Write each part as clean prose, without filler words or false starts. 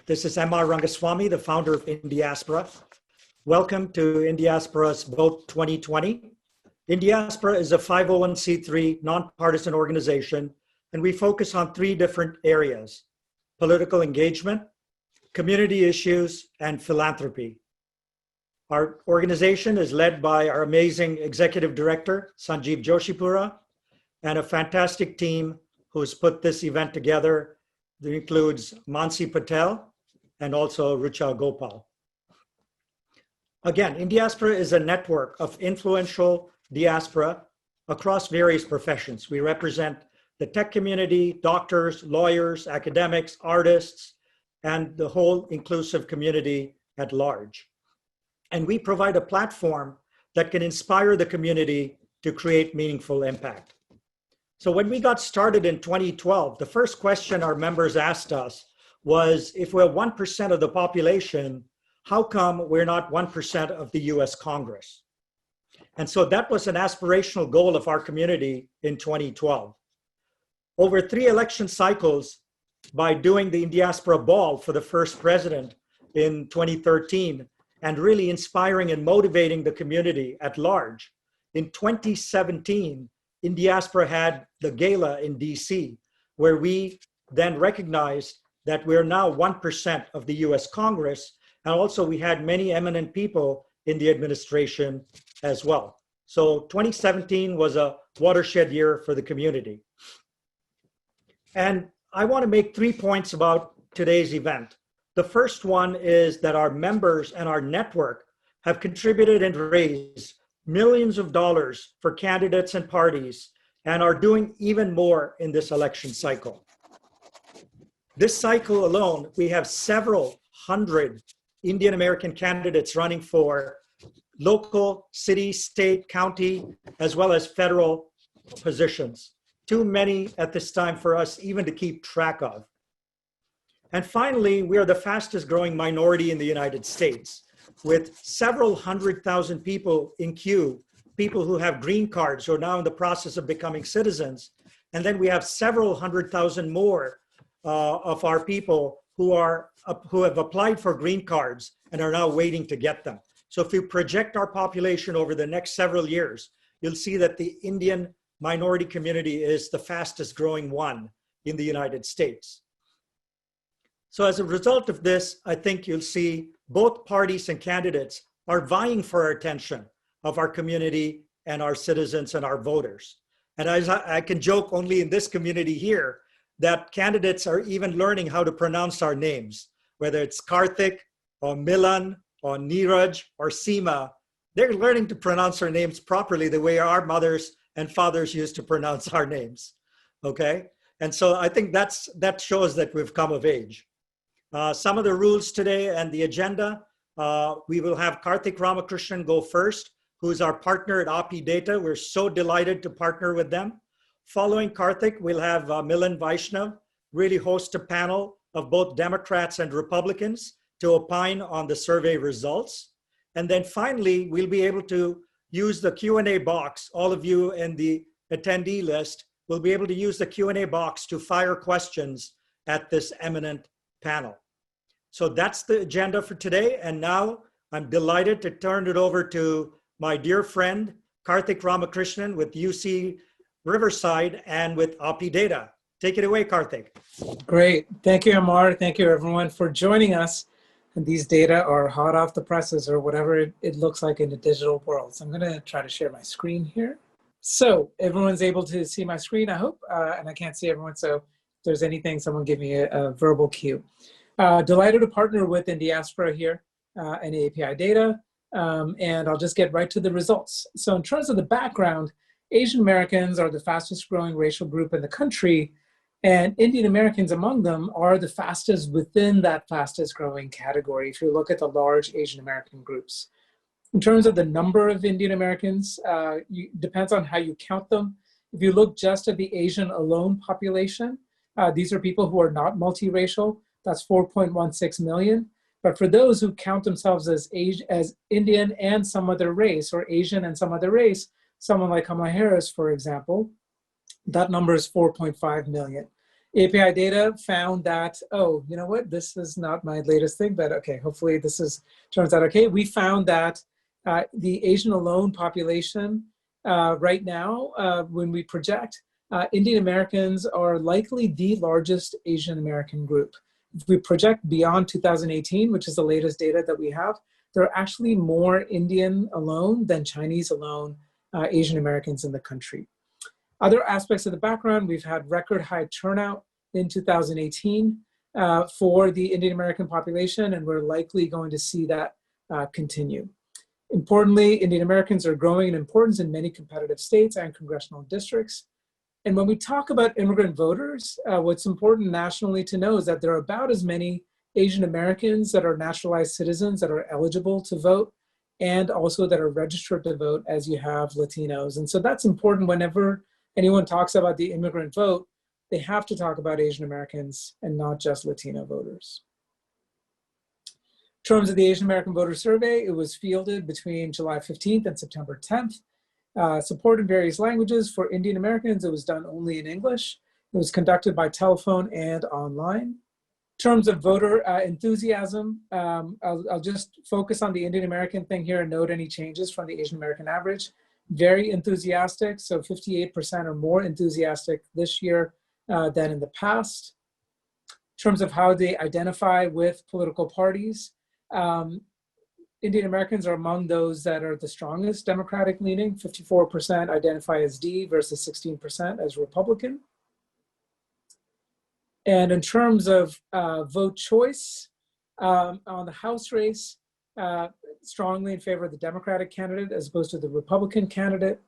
This is M.R. Rangaswamy, the founder of Indiaspora. Welcome to Indiaspora's Vote 2020. Indiaspora is a 501c3 nonpartisan organization, and we focus on three different areas: political engagement, community issues, and philanthropy. Our organization is led by our amazing executive director, Sanjeev Joshipura, and a fantastic team who's put this event together. That includes Mansi Patel and also Rucha Gopal. Again, Indiaspora is a network of influential diaspora across various professions. We represent the tech community, doctors, lawyers, academics, artists, and the whole inclusive community at large. And we provide a platform that can inspire the community to create meaningful impact. So when we got started in 2012, the first question our members asked us was, if we're 1% of the population, how come we're not 1% of the US Congress? And so that was an aspirational goal of our community in 2012. Over 3 election cycles, by doing the Indiaspora Ball for the first president in 2013, and really inspiring and motivating the community at large, in 2017, Indiaspora had the gala in DC, where we then recognized that we're now 1% of the US Congress. And also we had many eminent people in the administration as well. So 2017 was a watershed year for the community. And I want to make 3 points about today's event. The first one is that our members and our network have contributed and raised millions of dollars for candidates and parties, and are doing even more in this election cycle. This cycle alone, we have several hundred Indian American candidates running for local, city, state, county, as well as federal positions. Too many at this time for us even to keep track of. And finally, we are the fastest growing minority in the United States, with several 100,000 people in queue, people who have green cards who are now in the process of becoming citizens. And then we have several 100,000 more of our people who have applied for green cards and are now waiting to get them. So if you project our population over the next several years, you'll see that the Indian minority community is the fastest growing one in the United States. So as a result of this, I think you'll see both parties and candidates are vying for our attention of our community and our citizens and our voters. And as I can joke only in this community here, that candidates are even learning how to pronounce our names, whether it's Karthick or Milan or Niraj or Seema. They're learning to pronounce our names properly the way our mothers and fathers used to pronounce our names, okay? And so I think that shows that we've come of age. Some of the rules today and the agenda, we will have Karthick Ramakrishnan go first, who's our partner at AAPI Data. We're so delighted to partner with them. Following Karthick, we'll have Milan Vaishnav really host a panel of both Democrats and Republicans to opine on the survey results. And then finally, we'll be able to use the Q&A box. All of you in the attendee list will be able to use the Q&A box to fire questions at this eminent panel. So that's the agenda for today. And now I'm delighted to turn it over to my dear friend, Karthick Ramakrishnan with UC Riverside and with AAPI Data. Take it away, Karthick. Great. Thank you, Amar. Thank you, everyone, for joining us. And these data are hot off the presses, or whatever it looks like in the digital world. So I'm going to try to share my screen here. So everyone's able to see my screen, I hope. And I can't see everyone. So if there's anything, someone give me a verbal cue. Delighted to partner with Indiaspora here and AAPI Data. And I'll just get right to the results. So in terms of the background, Asian Americans are the fastest growing racial group in the country, and Indian Americans among them are the fastest within that fastest growing category if you look at the large Asian American groups. In terms of the number of Indian Americans, depends on how you count them. If you look just at the Asian alone population, these are people who are not multiracial. That's 4.16 million. But for those who count themselves as Indian and some other race, or Asian and some other race, someone like Kamala Harris, for example, that number is 4.5 million. API Data found that, oh, you know what, this is not my latest thing, but okay, hopefully turns out okay. We found that the Asian alone population right now, when we project, Indian Americans are likely the largest Asian American group. If we project beyond 2018, which is the latest data that we have, there are actually more Indian alone than Chinese alone Asian Americans in the country. Other aspects of the background, we've had record high turnout in 2018 for the Indian American population, and we're likely going to see that continue. Importantly, Indian Americans are growing in importance in many competitive states and congressional districts. And when we talk about immigrant voters, what's important nationally to know is that there are about as many Asian Americans that are naturalized citizens that are eligible to vote, and also that are registered to vote, as you have Latinos. And so that's important whenever anyone talks about the immigrant vote, they have to talk about Asian Americans and not just Latino voters. In terms of the Asian American Voter Survey, it was fielded between July 15th and September 10th. Support in various languages. For Indian Americans, it was done only in English. It was conducted by telephone and online. In terms of voter enthusiasm, I'll just focus on the Indian American thing here and note any changes from the Asian American average. Very enthusiastic, so 58% or more enthusiastic this year than in the past. In terms of how they identify with political parties, Indian Americans are among those that are the strongest Democratic leaning. 54% identify as D versus 16% as Republican. And in terms of vote choice, on the House race, strongly in favor of the Democratic candidate as opposed to the Republican candidate.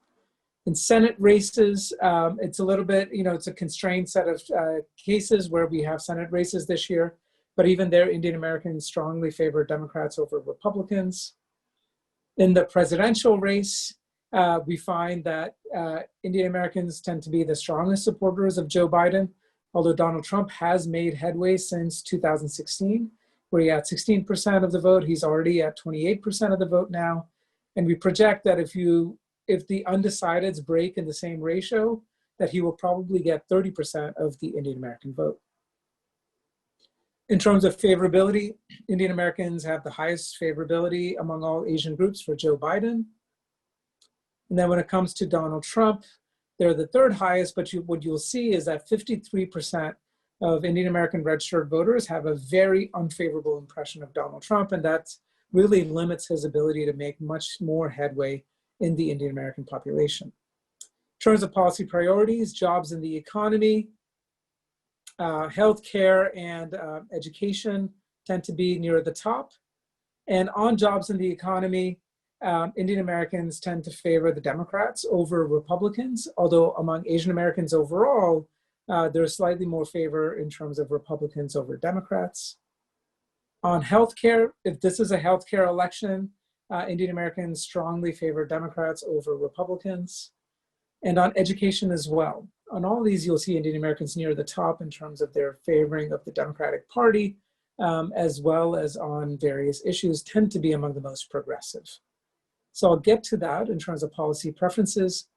In Senate races, it's a little bit, it's a constrained set of cases where we have Senate races this year, but even there, Indian Americans strongly favor Democrats over Republicans. In the presidential race, we find that Indian Americans tend to be the strongest supporters of Joe Biden, although Donald Trump has made headway since 2016, where he had 16% of the vote. He's already at 28% of the vote now. And we project that if the undecideds break in the same ratio, that he will probably get 30% of the Indian American vote. In terms of favorability, Indian Americans have the highest favorability among all Asian groups for Joe Biden. And then when it comes to Donald Trump, they're the third highest, but what you'll see is that 53% of Indian American registered voters have a very unfavorable impression of Donald Trump, and that really limits his ability to make much more headway in the Indian American population. In terms of policy priorities, jobs in the economy, healthcare and education tend to be near the top. And on jobs in the economy, Indian Americans tend to favor the Democrats over Republicans, although among Asian Americans overall, there's slightly more favor in terms of Republicans over Democrats. On healthcare, if this is a healthcare election, Indian Americans strongly favor Democrats over Republicans. And on education as well. On all these, you'll see Indian Americans near the top in terms of their favoring of the Democratic Party, as well as on various issues, tend to be among the most progressive. So I'll get to that in terms of policy preferences.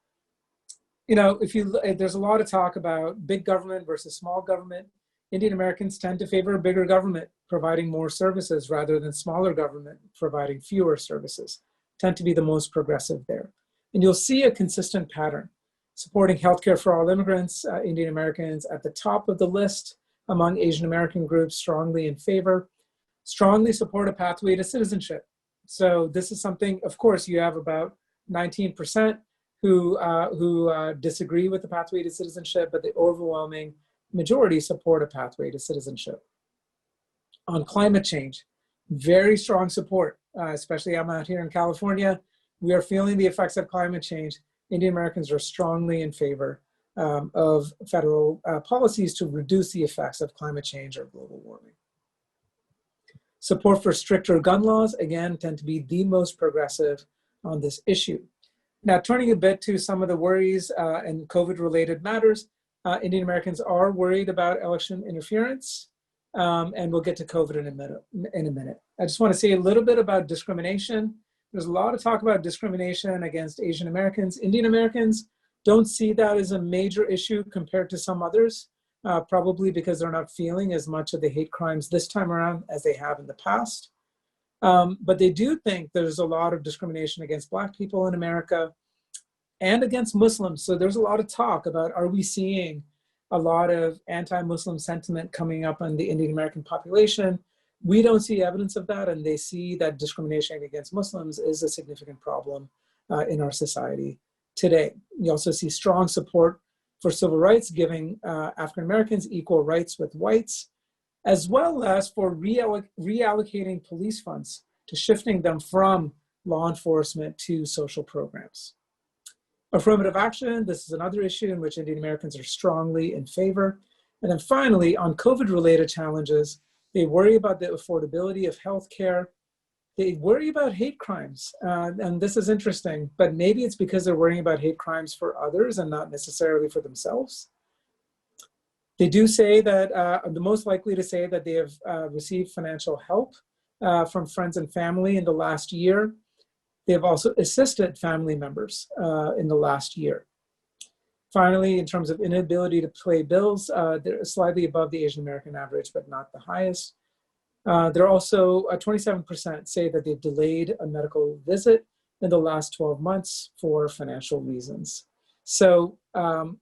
There's a lot of talk about big government versus small government. Indian Americans tend to favor bigger government providing more services rather than smaller government providing fewer services, tend to be the most progressive there. And you'll see a consistent pattern. Supporting healthcare for all immigrants, Indian Americans at the top of the list among Asian American groups, strongly in favor, strongly support a pathway to citizenship. So this is something, of course, you have about 19% who disagree with the pathway to citizenship, but the overwhelming majority support a pathway to citizenship. On climate change, very strong support, especially I'm out here in California. We are feeling the effects of climate change. Indian Americans are strongly in favor of federal policies to reduce the effects of climate change or global warming. Support for stricter gun laws, again, tend to be the most progressive on this issue. Now, turning a bit to some of the worries and COVID-related matters, Indian Americans are worried about election interference, and we'll get to COVID in a minute. I just want to say a little bit about discrimination. There's a lot of talk about discrimination against Asian Americans. Indian Americans don't see that as a major issue compared to some others. probably because they're not feeling as much of the hate crimes this time around as they have in the past. But they do think there's a lot of discrimination against Black people in America and against Muslims. So there's a lot of talk about, are we seeing a lot of anti-Muslim sentiment coming up on the Indian American population? We don't see evidence of that, and they see that discrimination against Muslims is a significant problem in our society today. You also see strong support for civil rights, giving African Americans equal rights with whites, as well as for reallocating police funds to shifting them from law enforcement to social programs. Affirmative action, this is another issue in which Indian Americans are strongly in favor. And then finally, on COVID-related challenges, they worry about the affordability of healthcare. They worry about hate crimes. And this is interesting, but maybe it's because they're worrying about hate crimes for others and not necessarily for themselves. They do say that, the most likely to say that they have received financial help from friends and family in the last year. They have also assisted family members in the last year. Finally, in terms of inability to pay bills, they're slightly above the Asian American average, but not the highest. They're also 27% say that they've delayed a medical visit in the last 12 months for financial reasons. So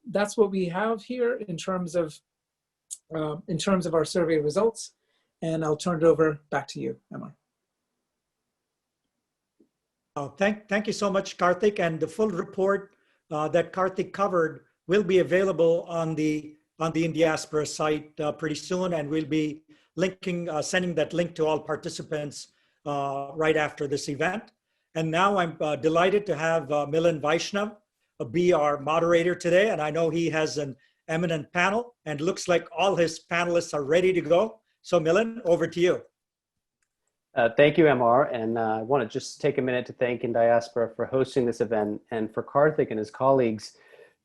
that's what we have here in terms of our survey results. And I'll turn it over back to you, Emma. Thank you so much, Karthik. And the full report that Karthik covered will be available on the Indiaspora site pretty soon, and we'll be sending that link to all participants right after this event. And now I'm delighted to have Milan Vaishnav be our moderator today, and I know he has an eminent panel, and looks like all his panelists are ready to go. So Milan, over to you. Thank you, MR, and I want to just take a minute to thank Indiaspora for hosting this event, and for Karthik and his colleagues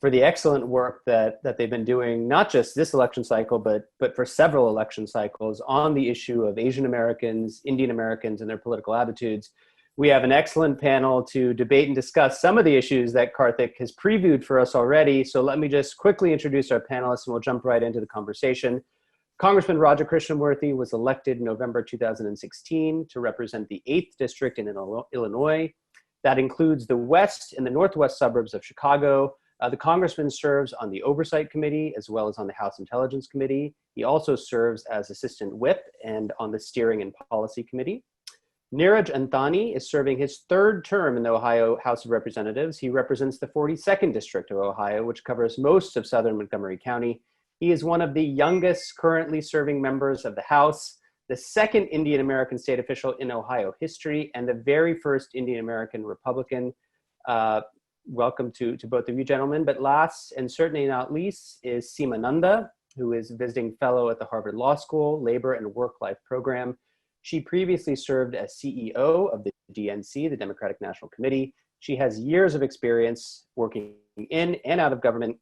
for the excellent work that they've been doing, not just this election cycle, but for several election cycles on the issue of Asian Americans, Indian Americans, and their political attitudes. We have an excellent panel to debate and discuss some of the issues that Karthik has previewed for us already. So let me just quickly introduce our panelists and we'll jump right into the conversation. Congressman Krishnamoorthi was elected in November 2016 to represent the 8th District in Illinois. That includes the west and the northwest suburbs of Chicago. The Congressman serves on the Oversight Committee as well as on the House Intelligence Committee. He also serves as Assistant Whip and on the Steering and Policy Committee. Niraj Antani is serving his 3rd term in the Ohio House of Representatives. He represents the 42nd District of Ohio, which covers most of southern Montgomery County. He is one of the youngest currently serving members of the House, the 2nd Indian American state official in Ohio history, and the very first Indian American Republican. Welcome to both of you gentlemen. But last and certainly not least is Seema Nanda, who is visiting fellow at the Harvard Law School Labor and Work-Life Program. She previously served as CEO of the DNC, the Democratic National Committee. She has years of experience working in and out of government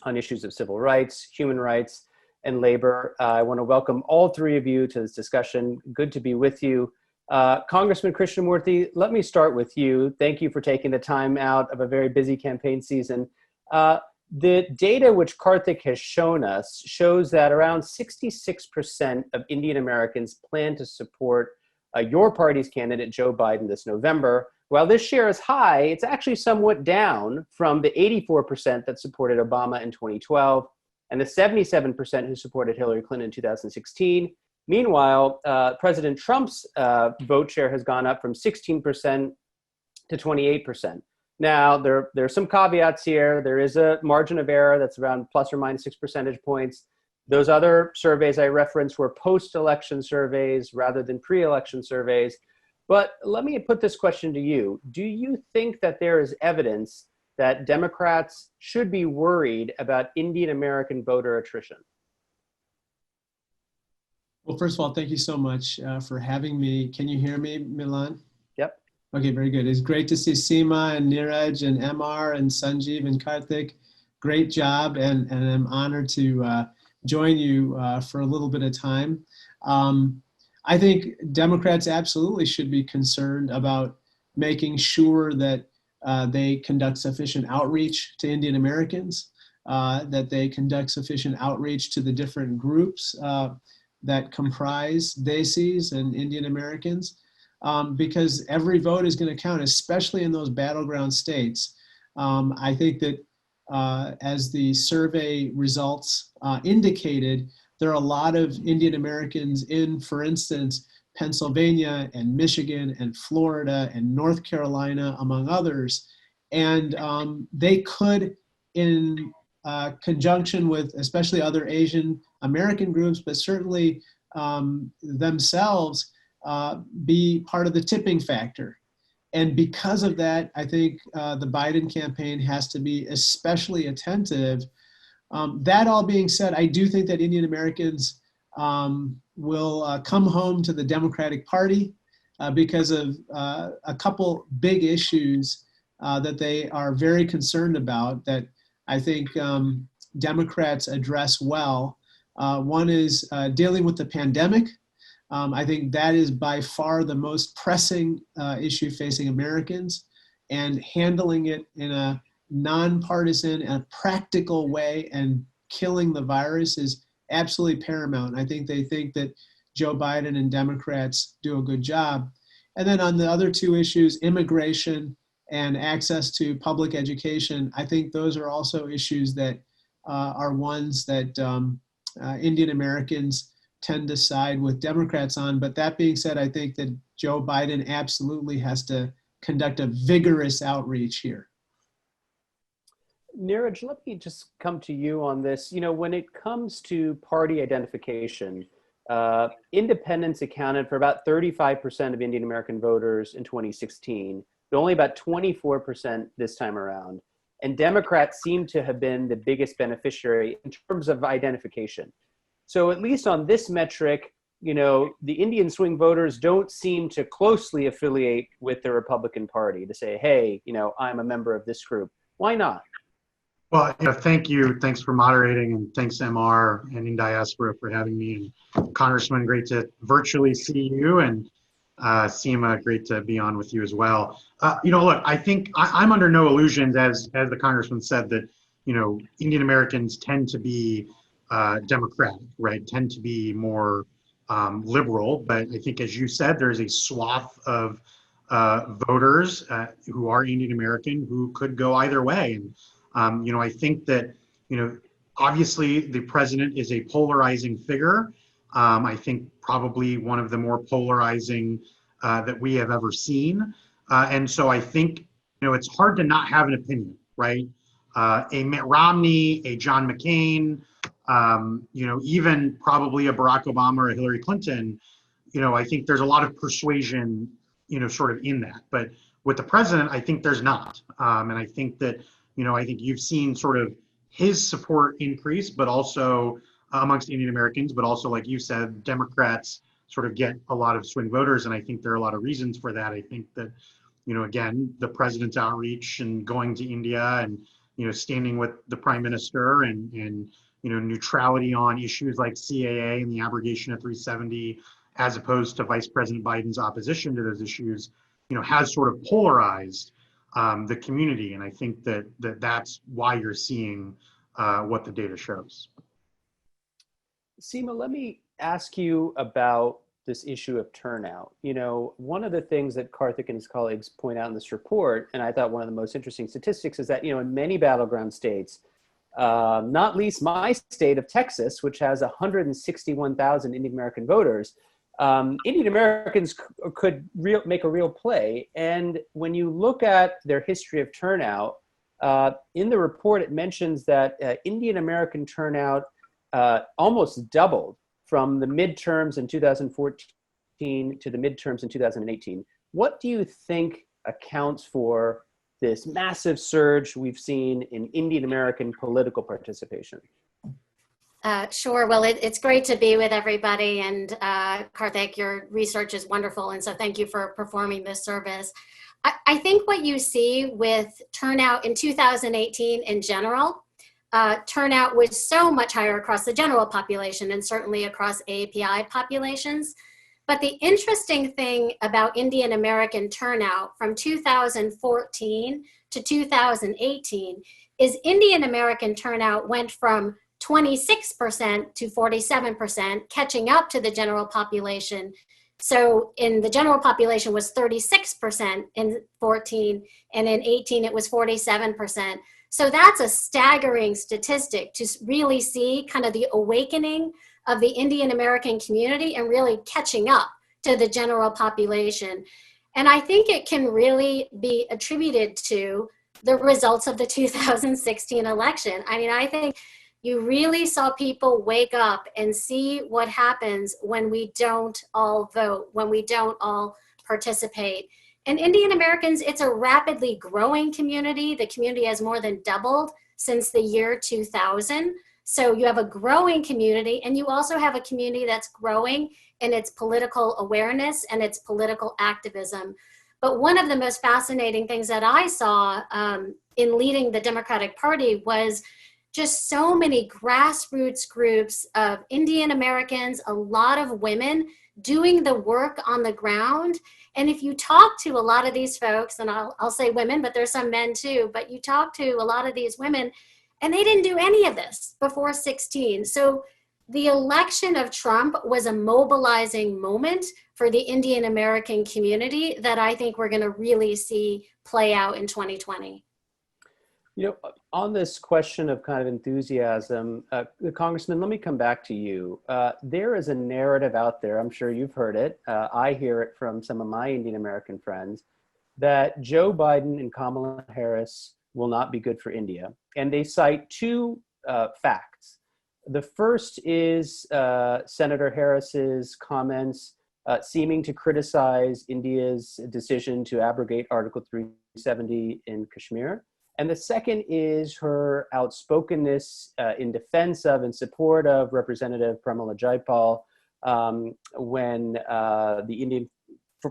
on issues of civil rights, human rights, and labor. I want to welcome all 3 of you to this discussion. Good to be with you. Congressman Krishnamoorthi, let me start with you. Thank you for taking the time out of a very busy campaign season. The data which Karthik has shown us shows that around 66% of Indian Americans plan to support your party's candidate, Joe Biden, this November. While this share is high, it's actually somewhat down from the 84% that supported Obama in 2012 and the 77% who supported Hillary Clinton in 2016. Meanwhile, President Trump's vote share has gone up from 16% to 28%. Now, there are some caveats here. There is a margin of error that's around plus or minus 6 percentage points. Those other surveys I referenced were post-election surveys rather than pre-election surveys. But let me put this question to you. Do you think that there is evidence that Democrats should be worried about Indian American voter attrition? Well, first of all, thank you so much for having me. Can you hear me, Milan? Yep. Okay, very good. It's great to see Seema and Niraj and MR and Sanjeev and Karthik. Great job, and I'm honored to join you for a little bit of time. I think Democrats absolutely should be concerned about making sure that they conduct sufficient outreach to Indian Americans. that they conduct sufficient outreach to the different groups that comprise Desis and Indian Americans, because every vote is going to count, especially in those battleground states. I think that as the survey results indicated, there are a lot of Indian Americans in, for instance, Pennsylvania and Michigan and Florida and North Carolina, among others. And they could, in conjunction with especially other Asian American groups, but certainly themselves, be part of the tipping factor. And because of that, I think the Biden campaign has to be especially attentive. That all being said, I do think that Indian Americans will come home to the Democratic Party because of a couple big issues that they are very concerned about that I think Democrats address well. One is dealing with the pandemic. I think that is by far the most pressing issue facing Americans, and handling it in a nonpartisan and practical way and killing the virus is absolutely paramount. I think they think that Joe Biden and Democrats do a good job. And then on the other two issues, immigration and access to public education, I think those are also issues that are ones that Indian Americans tend to side with Democrats on. But that being said, I think that Joe Biden absolutely has to conduct a vigorous outreach here. Niraj, let me just come to you on this. You know, when it comes to party identification, independents accounted for about 35% of Indian American voters in 2016, but only about 24% this time around. And Democrats seem to have been the biggest beneficiary in terms of identification. So at least on this metric, you know, the Indian swing voters don't seem to closely affiliate with the Republican Party to say, hey, you know, I'm a member of this group. Why not? Well, you know, thank you. Thanks for moderating, and thanks MR and Indiaspora for having me. And Congressman, great to virtually see you, and Seema, great to be on with you as well. You know, look, I think I'm under no illusions, as the Congressman said, that, you know, Indian Americans tend to be democratic, right? Tend to be more liberal. But I think, as you said, there's a swath of voters who are Indian American who could go either way. And you know, I think that, you know, obviously the president is a polarizing figure. I think probably one of the more polarizing that we have ever seen. And so I think, you know, it's hard to not have an opinion, right? A Mitt Romney, a John McCain, you know, even probably a Barack Obama or a Hillary Clinton, you know, I think there's a lot of persuasion, you know, sort of in that. But with the president, I think there's not. And I think that, you know, I think you've seen sort of his support increase, but also amongst Indian Americans, but also, like you said, Democrats sort of get a lot of swing voters. And I think there are a lot of reasons for that. I think that, you know, again, the president's outreach and going to India and, you know, standing with the prime minister and you know, neutrality on issues like CAA and the abrogation of 370, as opposed to Vice President Biden's opposition to those issues, you know, has sort of polarized the community. And I think that that's why you're seeing what the data shows. Seema, let me ask you about this issue of turnout. You know, one of the things that Karthick and his colleagues point out in this report, and I thought one of the most interesting statistics, is that, you know, in many battleground states, not least my state of Texas, which has 161,000 Indian American voters, Indian Americans could make a real play. And when you look at their history of turnout, in the report, it mentions that Indian American turnout almost doubled from the midterms in 2014 to the midterms in 2018. What do you think accounts for this massive surge we've seen in Indian American political participation? Sure. Well, it's great to be with everybody. And Karthick, your research is wonderful. And so thank you for performing this service. I think what you see with turnout in 2018 in general, turnout was so much higher across the general population and certainly across AAPI populations. But the interesting thing about Indian American turnout from 2014 to 2018 is Indian American turnout went from 26% to 47%, catching up to the general population. So in the general population was 36% in 14, and in 18 it was 47%. So that's a staggering statistic to really see kind of the awakening of the Indian American community and really catching up to the general population. And I think it can really be attributed to the results of the 2016 election. I mean, I think you really saw people wake up and see what happens when we don't all vote, when we don't all participate. And Indian Americans, it's a rapidly growing community. The community has more than doubled since the year 2000. So you have a growing community, and you also have a community that's growing in its political awareness and its political activism. But one of the most fascinating things that I saw in leading the Democratic Party was just so many grassroots groups of Indian Americans, a lot of women doing the work on the ground. And if you talk to a lot of these folks, and I'll say women, but there's some men too, but you talk to a lot of these women, and they didn't do any of this before 16. So the election of Trump was a mobilizing moment for the Indian American community that I think we're going to really see play out in 2020. You know, on this question of kind of enthusiasm, Congressman, let me come back to you. There is a narrative out there, I'm sure you've heard it, I hear it from some of my Indian American friends, that Joe Biden and Kamala Harris will not be good for India. And they cite two facts. The first is Senator Harris's comments seeming to criticize India's decision to abrogate Article 370 in Kashmir. And the second is her outspokenness in defense of and support of Representative Pramila Jayapal when the Indian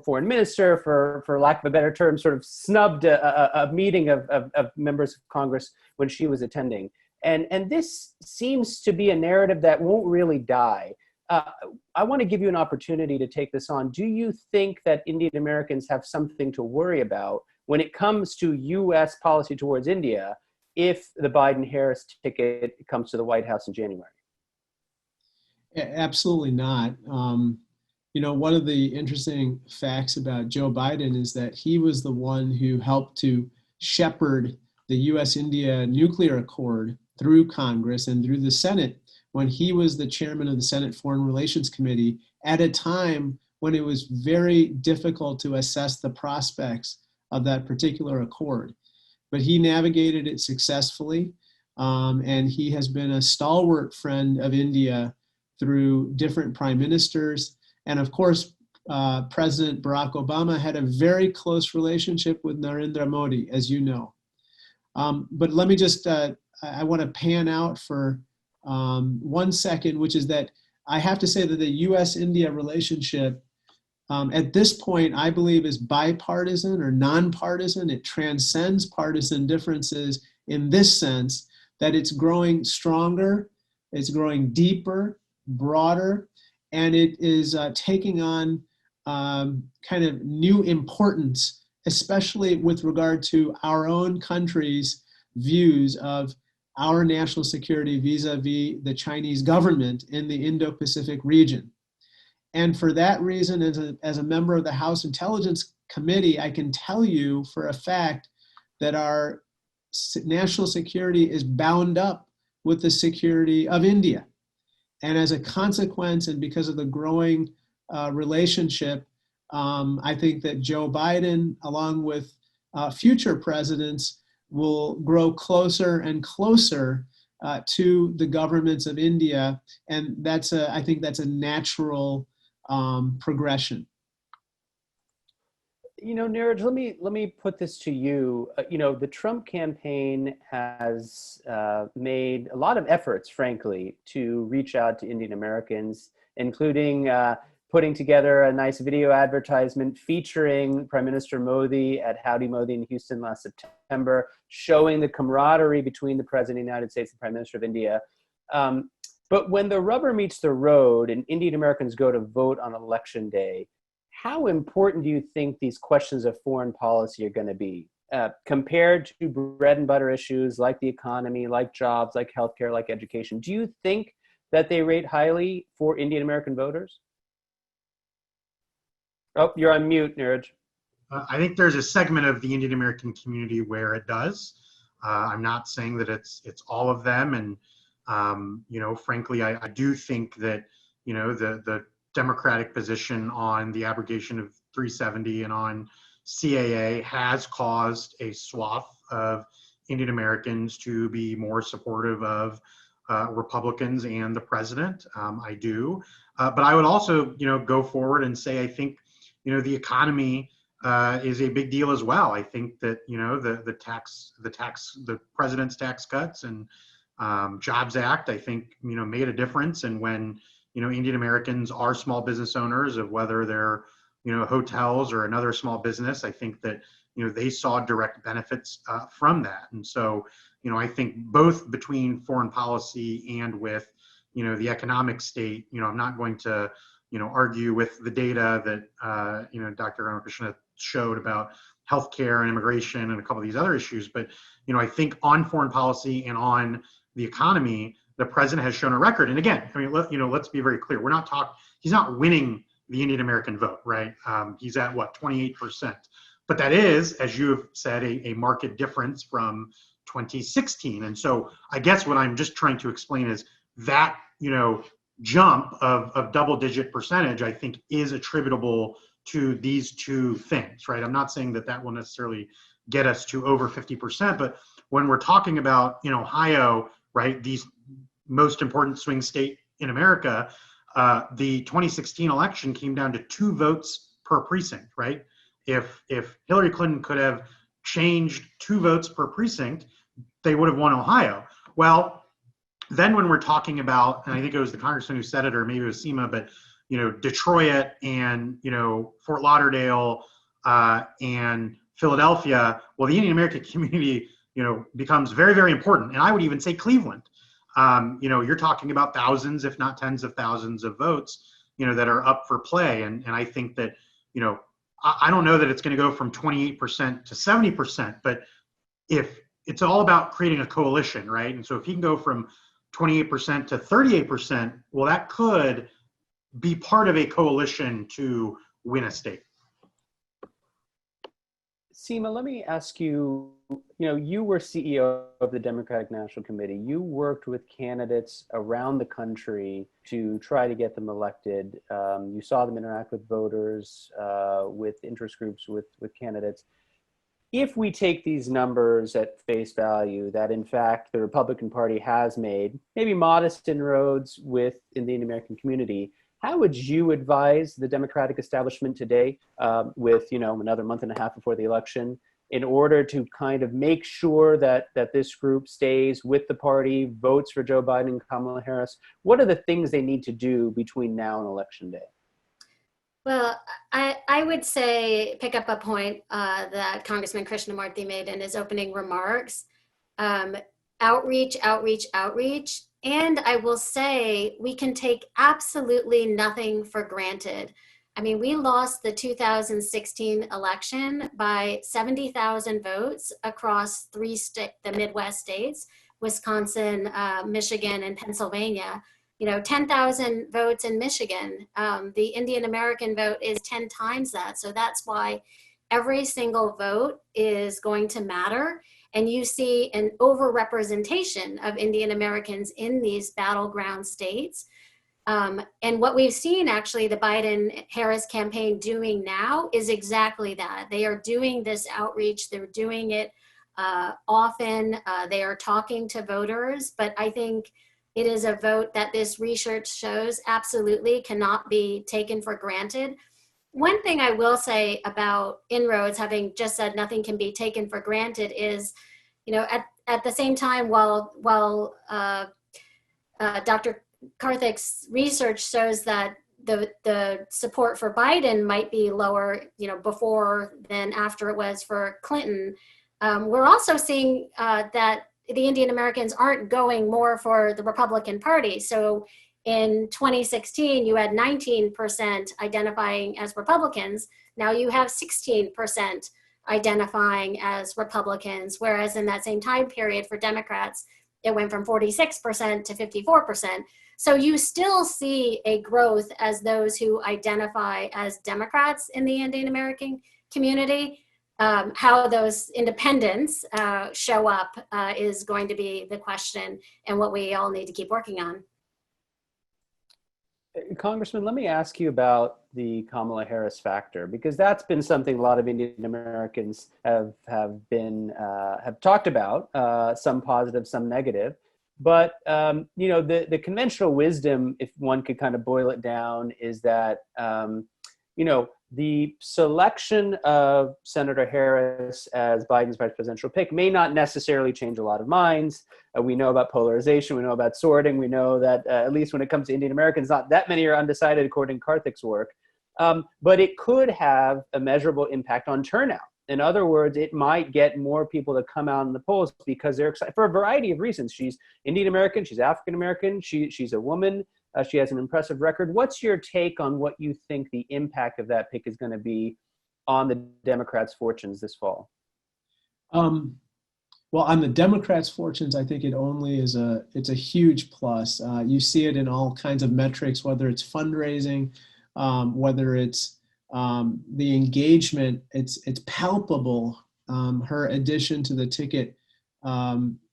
foreign minister, for lack of a better term, sort of snubbed a meeting of members of Congress when she was attending. And this seems to be a narrative that won't really die. I want to give you an opportunity to take this on. Do you think that Indian Americans have something to worry about when it comes to U.S. policy towards India if the Biden-Harris ticket comes to the White House in January? Absolutely not. You know, one of the interesting facts about Joe Biden is that he was the one who helped to shepherd the U.S.-India nuclear accord through Congress and through the Senate when he was the chairman of the Senate Foreign Relations Committee at a time when it was very difficult to assess the prospects of that particular accord. But he navigated it successfully, and he has been a stalwart friend of India through different prime ministers. And of course, President Barack Obama had a very close relationship with Narendra Modi, as you know. But let me just, I want to pan out for 1 second, which is that I have to say that the US-India relationship at this point, I believe, is bipartisan or nonpartisan. It transcends partisan differences in this sense that it's growing stronger, it's growing deeper, broader, and it is taking on kind of new importance, especially with regard to our own country's views of our national security vis-a-vis the Chinese government in the Indo-Pacific region. And for that reason, as a member of the House Intelligence Committee, I can tell you for a fact that our national security is bound up with the security of India. And as a consequence, and because of the growing relationship, I think that Joe Biden, along with future presidents, will grow closer and closer to the governments of India. And that's I think that's a natural progression. You know, Niraj, let me put this to you. You know, the Trump campaign has made a lot of efforts, frankly, to reach out to Indian Americans, including putting together a nice video advertisement featuring Prime Minister Modi at Howdy Modi in Houston last September, showing the camaraderie between the President of the United States and Prime Minister of India. But when the rubber meets the road and Indian Americans go to vote on election day, how important do you think these questions of foreign policy are going to be compared to bread and butter issues like the economy, like jobs, like healthcare, like education? Do you think that they rate highly for Indian American voters? Oh, you're on mute, Niraj. I think there's a segment of the Indian American community where it does. I'm not saying that it's all of them, and you know, frankly, I do think that, you know, the Democratic position on the abrogation of 370 and on CAA has caused a swath of Indian Americans to be more supportive of Republicans and the president. I do, but I would also, you know, go forward and say I think, you know, the economy is a big deal as well. I think that, you know, the president's tax cuts and Jobs Act, I think, you know, made a difference. And when, you know, Indian Americans are small business owners, of whether they're, you know, hotels or another small business, I think that, you know, they saw direct benefits from that. And so, you know, I think both between foreign policy and with, you know, the economic state, you know, I'm not going to, you know, argue with the data that, you know, Dr. Ramakrishnan showed about healthcare and immigration and a couple of these other issues. But, you know, I think on foreign policy and on the economy, the president has shown a record. And again, I mean, you know, let's be very clear. We're not talking, he's not winning the Indian American vote, right? He's at what, 28%. But that is, as you have said, a marked difference from 2016. And so I guess what I'm just trying to explain is that, you know, jump of double-digit percentage, I think, is attributable to these two things, right? I'm not saying that that will necessarily get us to over 50%, but when we're talking about, you know, Ohio, right, these most important swing state in America, the 2016 election came down to 2 votes per precinct, right? If Hillary Clinton could have changed 2 votes per precinct, they would have won Ohio. Well, then when we're talking about, and I think it was the congressman who said it, or maybe it was Seema, but, you know, Detroit and, you know, Fort Lauderdale and Philadelphia, well, the Indian American community, you know, becomes very, very important. And I would even say Cleveland. You know, you're talking about thousands, if not tens of thousands of votes, you know, that are up for play. And I think that, you know, I don't know that it's going to go from 28% to 70%, but if it's all about creating a coalition, right? And so if he can go from 28% to 38%, well, that could be part of a coalition to win a state. Seema, let me ask you, you know, you were CEO of the Democratic National Committee. You worked with candidates around the country to try to get them elected. You saw them interact with voters, with interest groups, with candidates. If we take these numbers at face value, that in fact the Republican Party has made maybe modest inroads in the Indian American community, how would you advise the Democratic establishment today, with, you know, another month and a half before the election, in order to kind of make sure that this group stays with the party, votes for Joe Biden and Kamala Harris? What are the things they need to do between now and Election Day? Well, I would say, pick up a point that Congressman Krishnamoorthi made in his opening remarks. Outreach, outreach, outreach. And I will say we can take absolutely nothing for granted. I mean, we lost the 2016 election by 70,000 votes across the Midwest states, Wisconsin, Michigan, and Pennsylvania. You know, 10,000 votes in Michigan. The Indian American vote is 10 times that. So that's why every single vote is going to matter. And you see an overrepresentation of Indian Americans in these battleground states. And what we've seen, actually, the Biden-Harris campaign doing now is exactly that. They are doing this outreach. They're doing it often. They are talking to voters. But I think it is a vote that this research shows absolutely cannot be taken for granted. One thing I will say about inroads, having just said nothing can be taken for granted, is, you know, at the same time, while Dr. Karthick's research shows that the support for Biden might be lower, you know, before than after it was for Clinton, we're also seeing that the Indian Americans aren't going more for the Republican Party. So in 2016, you had 19% identifying as Republicans. Now you have 16% identifying as Republicans, whereas in that same time period for Democrats, it went from 46% to 54%. So you still see a growth as those who identify as Democrats in the Indian American community. How those independents show up is going to be the question, and what we all need to keep working on. Congressman, let me ask you about the Kamala Harris factor, because that's been something a lot of Indian Americans have talked about, some positive, some negative. But you know, the conventional wisdom, if one could kind of boil it down, is that you know, the selection of Senator Harris as Biden's vice presidential pick may not necessarily change a lot of minds. We know about polarization, we know about sorting, we know that at least when it comes to Indian Americans, not that many are undecided according to Karthick's work, but it could have a measurable impact on turnout. In other words, it might get more people to come out in the polls because they're excited for a variety of reasons. She's Indian American, she's African American, she's a woman, she has an impressive record. What's your take on what you think the impact of that pick is going to be on the Democrats' fortunes this fall? Well, on the Democrats' fortunes, I think it's a huge plus. You see it in all kinds of metrics, whether it's fundraising, whether it's the engagement. It's palpable. Her addition to the ticket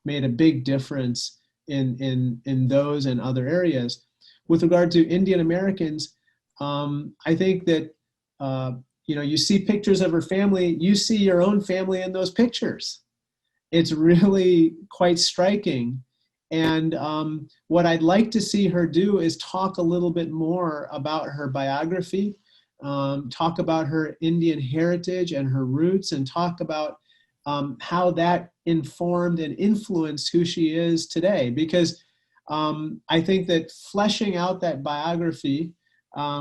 made a big difference in those and other areas. With regard to Indian Americans, I think that you know, you see pictures of her family. You see your own family in those pictures. It's really quite striking. And what I'd like to see her do is talk a little bit more about her biography, talk about her Indian heritage and her roots, and talk about how that informed and influenced who she is today. Because I think that fleshing out that biography,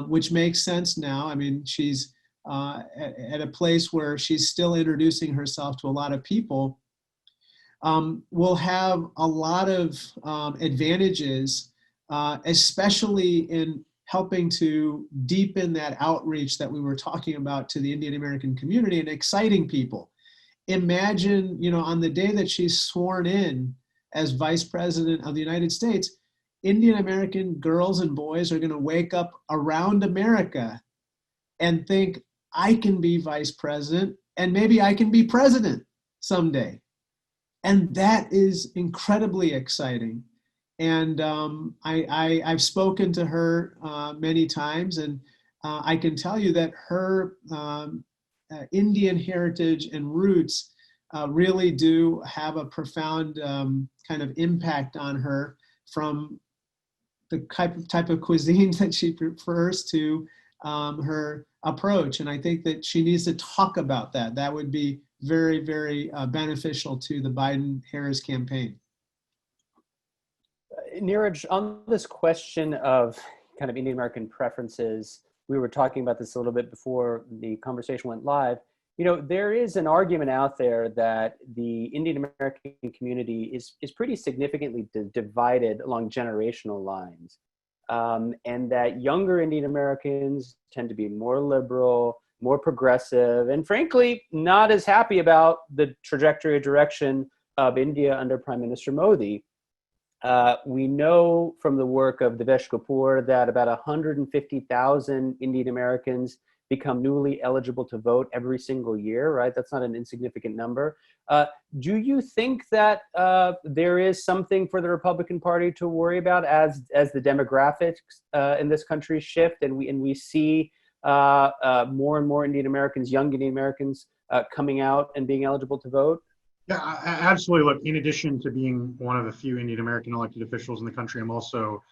which makes sense now, I mean, she's at a place where she's still introducing herself to a lot of people, will have a lot of advantages, especially in helping to deepen that outreach that we were talking about to the Indian American community and exciting people. Imagine, you know, on the day that she's sworn in as Vice President of the United States, Indian American girls and boys are going to wake up around America and think, I can be Vice President and maybe I can be President someday. And that is incredibly exciting. And I've spoken to her many times, and I can tell you that her Indian heritage and roots really do have a profound kind of impact on her, from the type of cuisine that she prefers to her approach. And I think that she needs to talk about that. That would be very, very beneficial to the Biden-Harris campaign. Niraj, on this question of kind of Indian American preferences, we were talking about this a little bit before the conversation went live. You know, there is an argument out there that the Indian American community is pretty significantly divided along generational lines, and that younger Indian Americans tend to be more liberal, more progressive, and frankly, not as happy about the trajectory or direction of India under Prime Minister Modi. We know from the work of Devesh Kapoor that about 150,000 Indian Americans become newly eligible to vote every single year, right? That's not an insignificant number. Do you think that there is something for the Republican Party to worry about as the demographics in this country shift, and we see more and more Indian Americans, young Indian Americans, coming out and being eligible to vote? Yeah, absolutely. Look, in addition to being one of the few Indian American elected officials in the country, I'm also,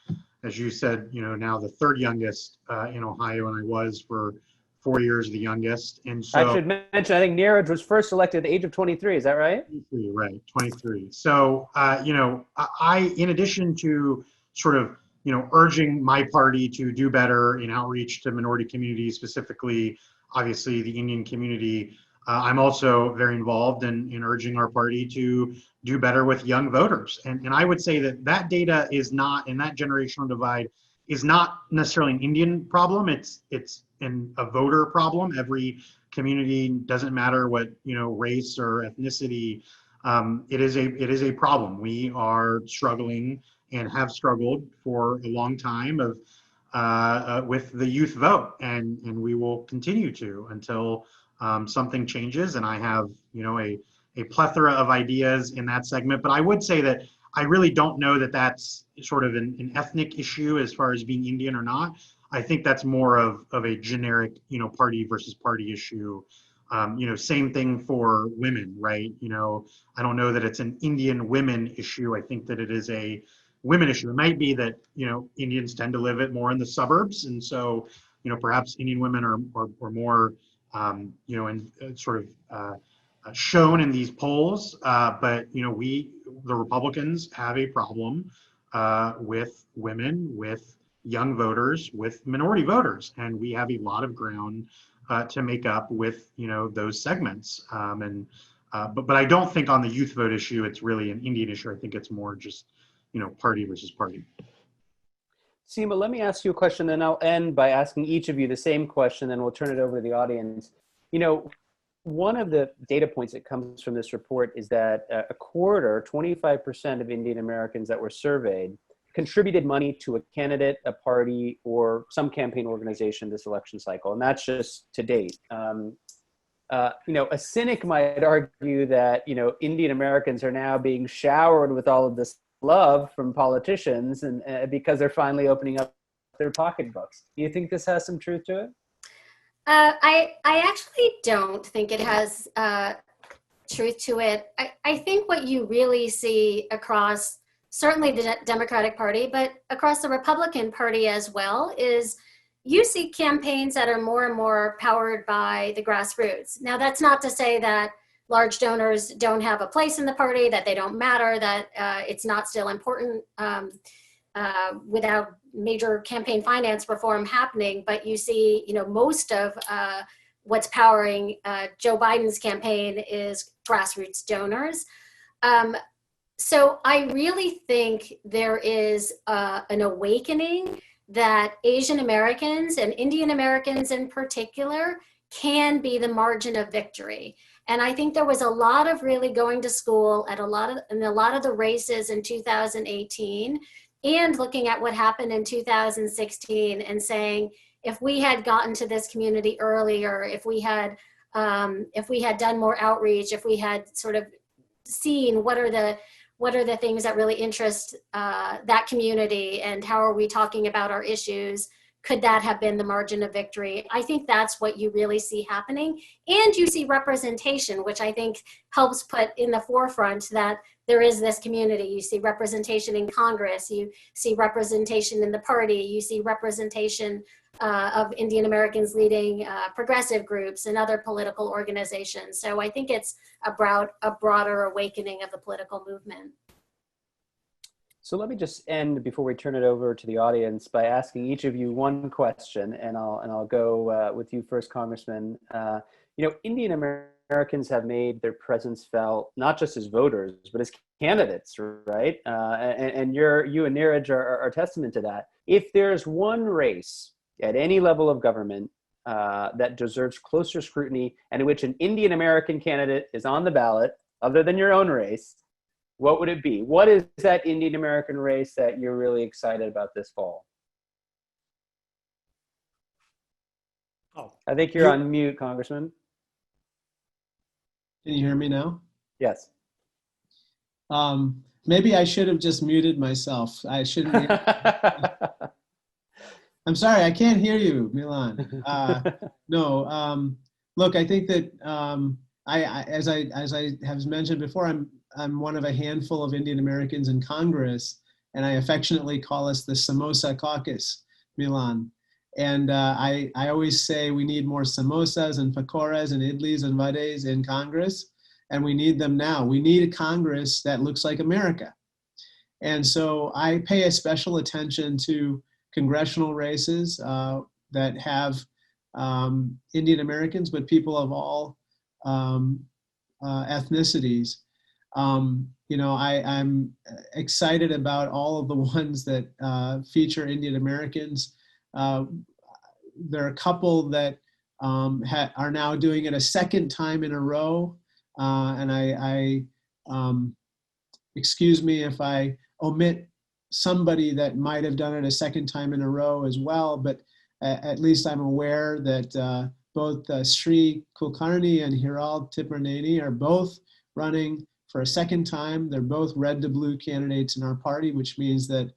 as you said, you know, now the third youngest in Ohio, and I was for 4 years the youngest. And so I should mention, I think Niraj was first elected at the age of 23. Is that right? 23, right, 23. So, you know, I, in addition to sort of, you know, urging my party to do better in outreach to minority communities, specifically, obviously, the Indian community, I'm also very involved in urging our party to do better with young voters. And I would say that that data is not, in that generational divide, is not necessarily an Indian problem. It's a voter problem. Every community, doesn't matter what, you know, race or ethnicity, it is a problem. We are struggling and have struggled for a long time with the youth vote, and we will continue to until something changes. And I have, you know, a plethora of ideas in that segment. But I would say that I really don't know that that's sort of an ethnic issue as far as being Indian or not. I think that's more of a generic, you know, party versus party issue. You know, same thing for women, right? You know, I don't know that it's an Indian women issue. I think that it is a women issue. It might be that, you know, Indians tend to live it more in the suburbs. And so, you know, perhaps Indian women are more, you know, in sort of shown in these polls. But, you know, the Republicans have a problem with women, with young voters, with minority voters. And we have a lot of ground to make up with, you know, those segments. But I don't think on the youth vote issue, it's really an Indian issue. I think it's more just, you know, party versus party. Seema, let me ask you a question, and I'll end by asking each of you the same question, then we'll turn it over to the audience. You know, one of the data points that comes from this report is that a quarter, 25% of Indian Americans that were surveyed contributed money to a candidate, a party, or some campaign organization this election cycle, and that's just to date. You know, a cynic might argue that, you know, Indian Americans are now being showered with all of this love from politicians, and because they're finally opening up their pocketbooks. Do you think this has some truth to it? I actually don't think it has truth to it. I think what you really see across certainly the Democratic Party, but across the Republican Party as well, is you see campaigns that are more and more powered by the grassroots. Now, that's not to say that large donors don't have a place in the party, that they don't matter, that it's not still important without major campaign finance reform happening. But you see, you know, most of what's powering Joe Biden's campaign is grassroots donors. So I really think there is an awakening that Asian Americans and Indian Americans in particular can be the margin of victory. And I think there was a lot of really going to school in a lot of the races in 2018, and looking at what happened in 2016 and saying, if we had gotten to this community earlier, if we had done more outreach, if we had sort of seen what are the things that really interest that community, and how are we talking about our issues, could that have been the margin of victory? I think that's what you really see happening. And you see representation, which I think helps put in the forefront that there is this community. You see representation in Congress, you see representation in the party, you see representation of Indian Americans leading progressive groups and other political organizations. So I think it's a broader awakening of the political movement. So let me just end before we turn it over to the audience by asking each of you one question, and I'll go with you first, Congressman. You know, Indian Americans have made their presence felt not just as voters, but as candidates, right? And you and Niraj are testament to that. If there's one race at any level of government that deserves closer scrutiny, and in which an Indian American candidate is on the ballot, other than your own race, what would it be? What is that Indian American race that you're really excited about this fall? Oh, I think you're on mute, Congressman. Can you hear me now? Yes. Maybe I should have just muted myself. I shouldn't. I'm sorry, I can't hear you, Milan. No, look, I think that as I have mentioned before, I'm one of a handful of Indian Americans in Congress, and I affectionately call us the Samosa Caucus, Milan. And I always say we need more samosas and pakoras and idlis and vades in Congress, and we need them now. We need a Congress that looks like America. And so I pay a special attention to congressional races that have Indian Americans, but people of all ethnicities. You know, I'm excited about all of the ones that feature Indian Americans. There are a couple that are now doing it a second time in a row. And excuse me if I omit somebody that might have done it a second time in a row as well, but at least I'm aware that both Sri Kulkarni and Hiral Tipraneni are both running for a second time. They're both red to blue candidates in our party, which means that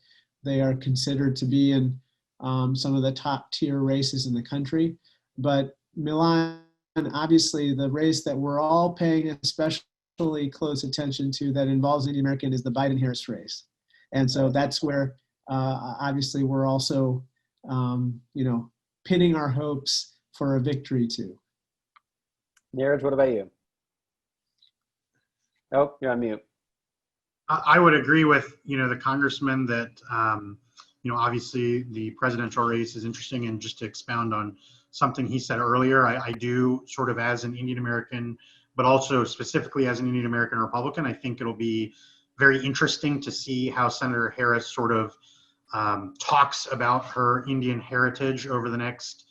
they are considered to be in some of the top tier races in the country. But Milan, obviously the race that we're all paying especially close attention to that involves Indian American is the Biden-Harris race. And so that's where obviously we're also, you know, pinning our hopes for a victory too. Niraj, what about you? Oh, you're on mute. I would agree with, you know, the congressman that, you know, obviously the presidential race is interesting. And just to expound on something he said earlier, I do sort of as an Indian American, but also specifically as an Indian American Republican, I think it'll be very interesting to see how Senator Harris sort of talks about her Indian heritage over the next,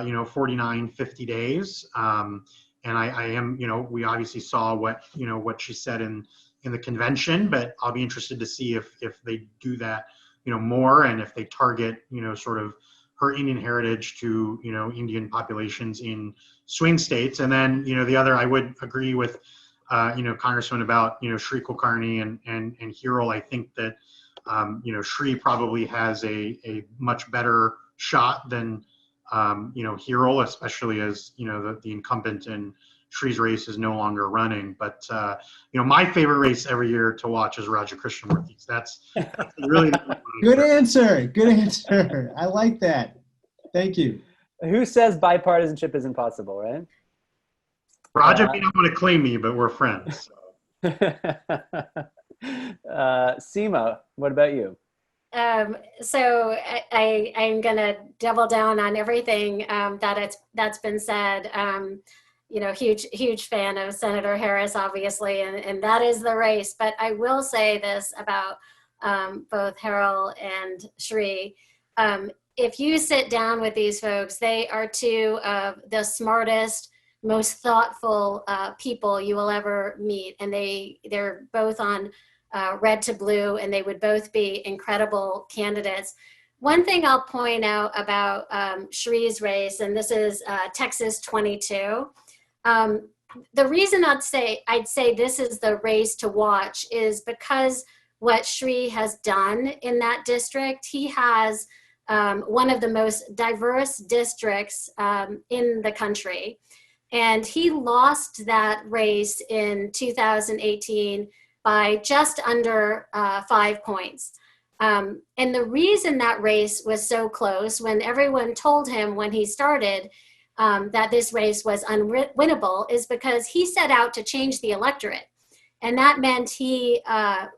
you know, 49, 50 days. And I am, you know, we obviously saw what, you know, what she said in the convention, but I'll be interested to see if they do that, you know, more, and if they target, you know, sort of her Indian heritage to, you know, Indian populations in swing states. And then, you know, the other, I would agree with, you know, Congressman about, you know, Sri Kulkarni and Hiral. I think that, you know, Sri probably has a much better shot than, you know, Hiral, especially as, you know, the incumbent in Sri's race is no longer running. But, you know, my favorite race every year to watch is Raja Krishnamoorthi's. That's really Good answer. Good answer. I like that. Thank you. Who says bipartisanship is impossible, right? Raja may not want to claim me, but we're friends. So. Seema, what about you? So I'm going to double down on everything that's been said. You know, huge fan of Senator Harris, obviously, and that is the race. But I will say this about both Hiral and Sri. If you sit down with these folks, they are two of the smartest, most thoughtful people you will ever meet, and they're both on red to blue, and they would both be incredible candidates. One thing I'll point out about Sri's race, and this is Texas 22. The reason I'd say this is the race to watch is because what Sri has done in that district. He has one of the most diverse districts in the country. And he lost that race in 2018 by just under 5 points. And the reason that race was so close, when everyone told him when he started that this race was unwinnable, is because he set out to change the electorate. And that meant he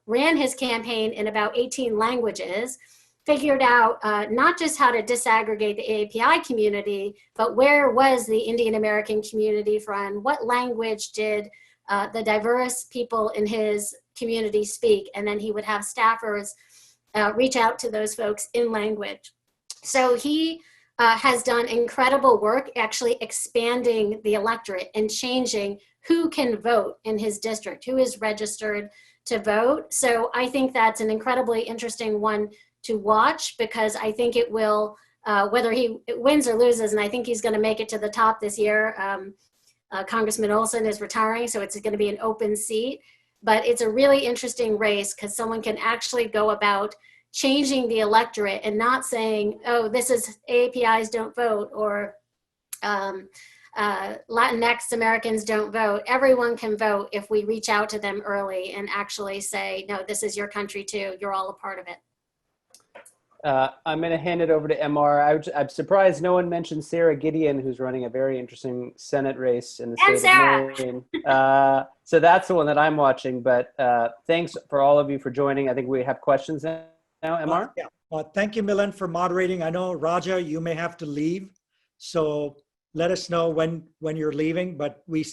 ran his campaign in about 18 languages, figured out not just how to disaggregate the AAPI community, but where was the Indian American community from, what language did the diverse people in his community speak, and then he would have staffers reach out to those folks in language. So he has done incredible work actually expanding the electorate and changing who can vote in his district, who is registered to vote. So I think that's an incredibly interesting one to watch, because I think it will, whether he wins or loses, and I think he's going to make it to the top this year. Congressman Olson is retiring, so it's going to be an open seat. But it's a really interesting race because someone can actually go about changing the electorate and not saying, oh, this is AAPIs don't vote, or Latinx Americans don't vote. Everyone can vote if we reach out to them early and actually say, no, this is your country too. You're all a part of it. I'm going to hand it over to MR. I'm surprised no one mentioned Sarah Gideon, who's running a very interesting Senate race in the state of Maine. So that's the one that I'm watching. But thanks for all of you for joining. I think we have questions now, MR? Yeah. Thank you, Milan, for moderating. I know, Raja, you may have to leave. So let us know when you're leaving, but we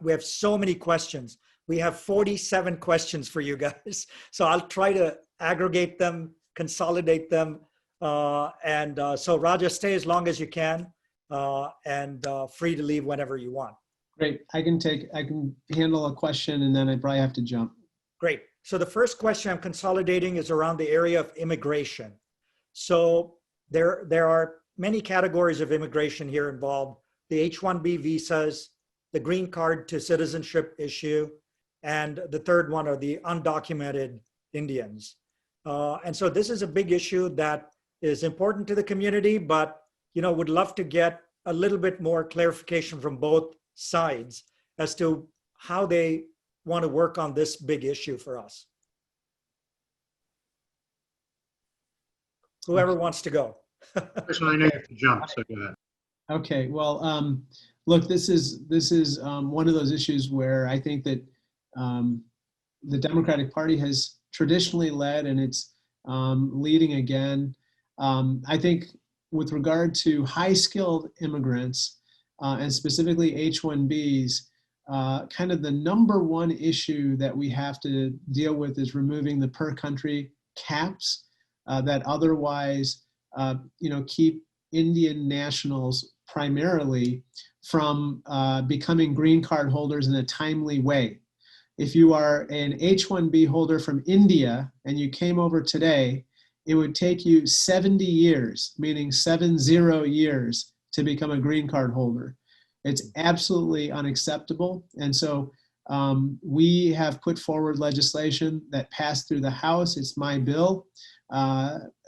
have so many questions. We have 47 questions for you guys. So I'll try to aggregate them, consolidate them. So Raja, stay as long as you can, and free to leave whenever you want. Great. I can handle a question and then I probably have to jump. Great. So the first question I'm consolidating is around the area of immigration. So there are many categories of immigration here involved: the H-1B visas, the green card to citizenship issue, and the third one are the undocumented Indians. And so this is a big issue that is important to the community, but would love to get a little bit more clarification from both sides as to how they want to work on this big issue for us. Whoever wants to go. Krishna, I know you have to jump, so go ahead. Okay, well, look, this is one of those issues where I think that the Democratic Party has traditionally led, and it's leading again. I think with regard to high-skilled immigrants, and specifically H-1Bs, kind of the number one issue that we have to deal with is removing the per-country caps that otherwise, keep Indian nationals primarily from becoming green card holders in a timely way. If you are an H-1B holder from India and you came over today, it would take you 70 years, meaning 70 years, to become a green card holder. It's absolutely unacceptable. And so we have put forward legislation that passed through the House. It's my bill,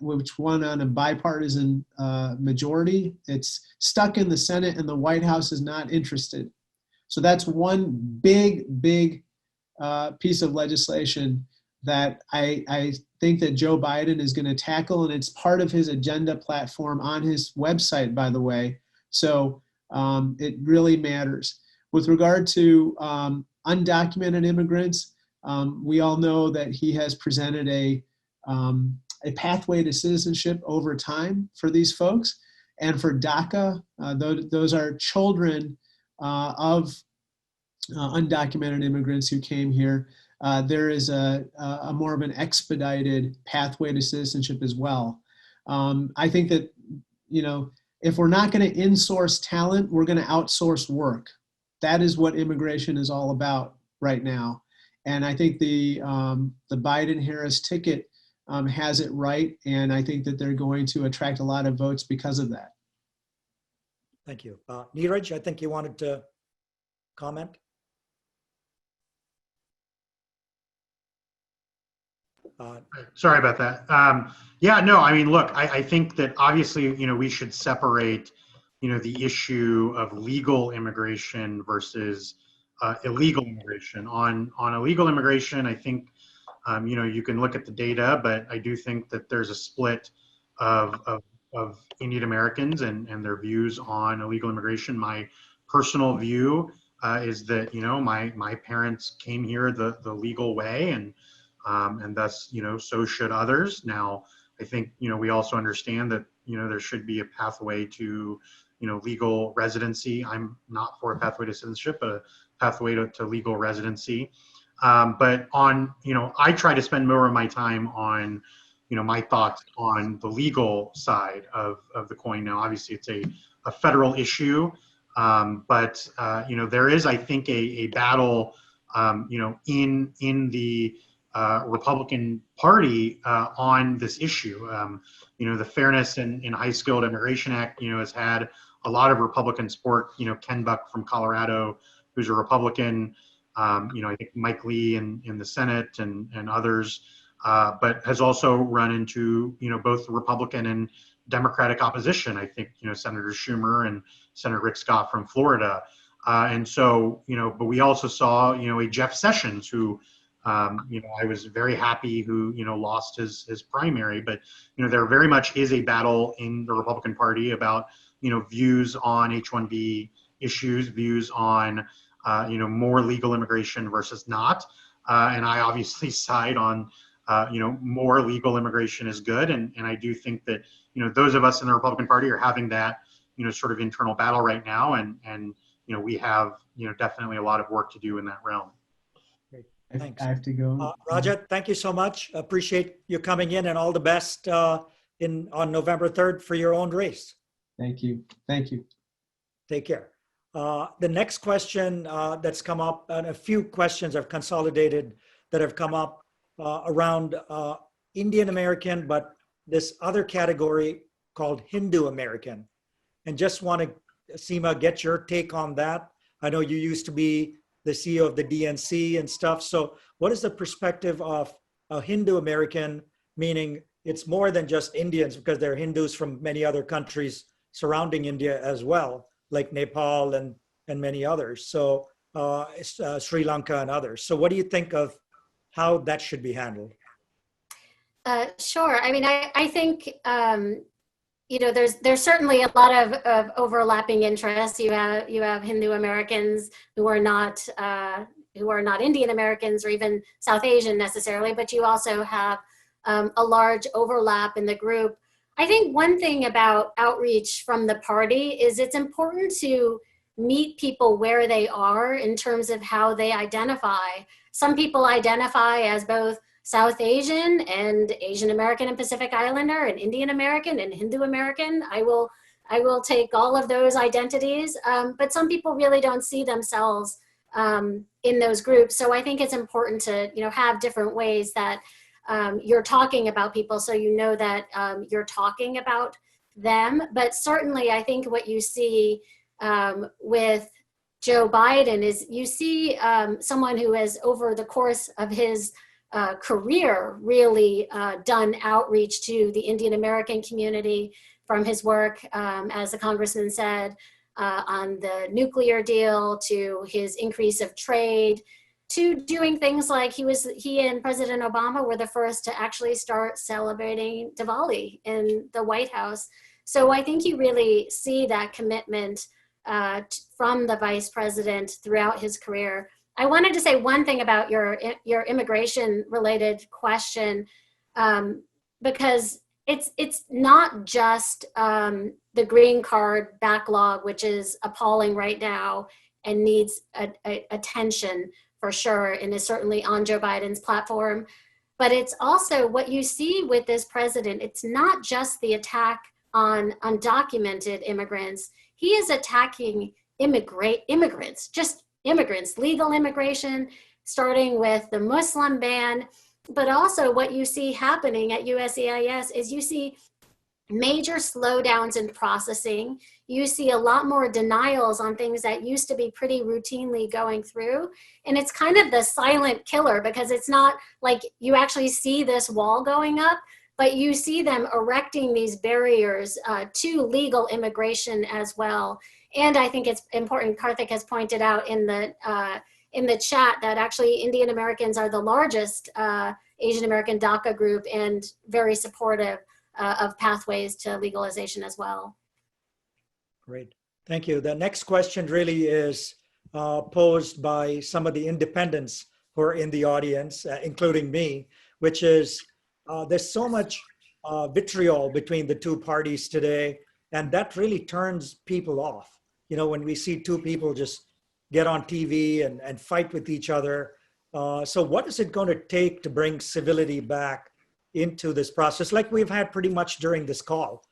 which won on a bipartisan majority. It's stuck in the Senate and the White House is not interested. So that's one big piece of legislation that I think that Joe Biden is going to tackle, and it's part of his agenda platform on his website, by the way. So it really matters. With regard to undocumented immigrants, we all know that he has presented a pathway to citizenship over time for these folks. And for DACA, those are children of undocumented immigrants who came here. There is a more of an expedited pathway to citizenship as well. I think that, if we're not going to insource talent, we're going to outsource work. That is what immigration is all about right now. And I think the Biden-Harris ticket has it right, and I think that they're going to attract a lot of votes because of that. Thank you. Niraj, I think you wanted to comment? Sorry about that. Yeah, no, I mean, look, I think that obviously, we should separate, the issue of legal immigration versus illegal immigration. On illegal immigration, I think, you can look at the data, but I do think that there's a split of Indian Americans and their views on illegal immigration. My personal view is that, my parents came here the legal way, and thus, so should others. Now, I think, we also understand that, there should be a pathway to, legal residency. I'm not for a pathway to citizenship, but a pathway to legal residency. But on, I try to spend more of my time on, my thoughts on the legal side of the coin. Now, obviously, it's a federal issue, but, there is, I think, a battle, in the Republican Party on this issue. The Fairness in High Skilled Immigration Act, has had a lot of Republican support. Ken Buck from Colorado, who's a Republican, I think Mike Lee in the Senate and others, but has also run into, both Republican and Democratic opposition. I think, Senator Schumer and Senator Rick Scott from Florida. And so, but we also saw, a Jeff Sessions who, I was very happy who, lost his primary, but, there very much is a battle in the Republican Party about, views on H-1B issues, views on, more legal immigration versus not. And I obviously side on, more legal immigration is good. And I do think that, those of us in the Republican Party are having that, sort of internal battle right now, and we have definitely a lot of work to do in that realm. Great. I Thanks. have to go. Raja, thank you so much. Appreciate you coming in, and all the best on November 3rd for your own race. Thank you. Thank you. Take care. The next question that's come up, and a few questions I've consolidated that have come up around Indian American, but this other category called Hindu American. And just want to, Seema, get your take on that. I know you used to be the CEO of the DNC and stuff. So what is the perspective of a Hindu American, meaning it's more than just Indians, because there are Hindus from many other countries surrounding India as well, like Nepal and many others. So Sri Lanka and others. So what do you think of how that should be handled? Sure. I mean, I think, there's certainly a lot of overlapping interests. You have Hindu Americans who are not Indian Americans or even South Asian necessarily, but you also have a large overlap in the group. I think one thing about outreach from the party is it's important to meet people where they are in terms of how they identify. Some people identify as both South Asian and Asian American and Pacific Islander and Indian American and Hindu American. I will take all of those identities, but some people really don't see themselves in those groups. So I think it's important to have different ways that you're talking about people, so that you're talking about them. But certainly, I think what you see with Joe Biden is you see someone who has, over the course of his career, really done outreach to the Indian American community, from his work, as the Congressman said, on the nuclear deal, to his increase of trade, to doing things like he and President Obama were the first to actually start celebrating Diwali in the White House. So I think you really see that commitment from the vice president throughout his career. I wanted to say one thing about your immigration related question, because it's not just the green card backlog, which is appalling right now and needs attention for sure, and is certainly on Joe Biden's platform. But it's also what you see with this president. It's not just the attack on undocumented immigrants. He is attacking immigrants, just immigrants, legal immigration, starting with the Muslim ban. But also what you see happening at USCIS is you see major slowdowns in processing. You see a lot more denials on things that used to be pretty routinely going through. And it's kind of the silent killer, because it's not like you actually see this wall going up, but you see them erecting these barriers to legal immigration as well. And I think it's important, Karthik has pointed out in the chat, that actually Indian Americans are the largest Asian American DACA group and very supportive of pathways to legalization as well. Great, thank you. The next question really is posed by some of the independents who are in the audience, including me, which is there's so much vitriol between the two parties today, and that really turns people off. When we see two people just get on TV and fight with each other. So what is it going to take to bring civility back into this process, like we've had pretty much during this call?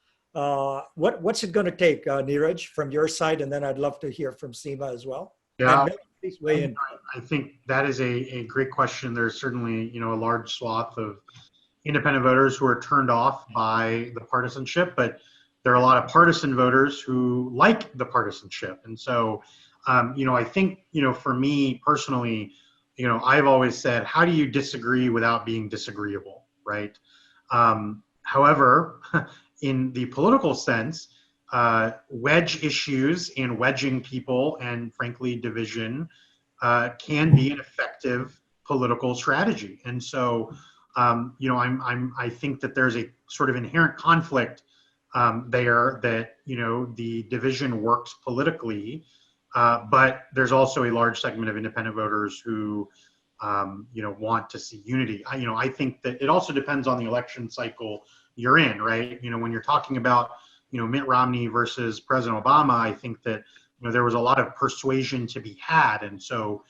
What's it going to take, Niraj, from your side? And then I'd love to hear from Seema as well. Yeah, please weigh in. I think that is a great question. There's certainly, a large swath of independent voters who are turned off by the partisanship, but there are a lot of partisan voters who like the partisanship. And so, I think, for me personally, I've always said, how do you disagree without being disagreeable, right? However, in the political sense, wedge issues and wedging people and frankly division can be an effective political strategy. And so, I think that there's a sort of inherent conflict there that, the division works politically, but there's also a large segment of independent voters who, want to see unity. I think that it also depends on the election cycle you're in, right? When you're talking about Mitt Romney versus President Obama, I think that, there was a lot of persuasion to be had. And so,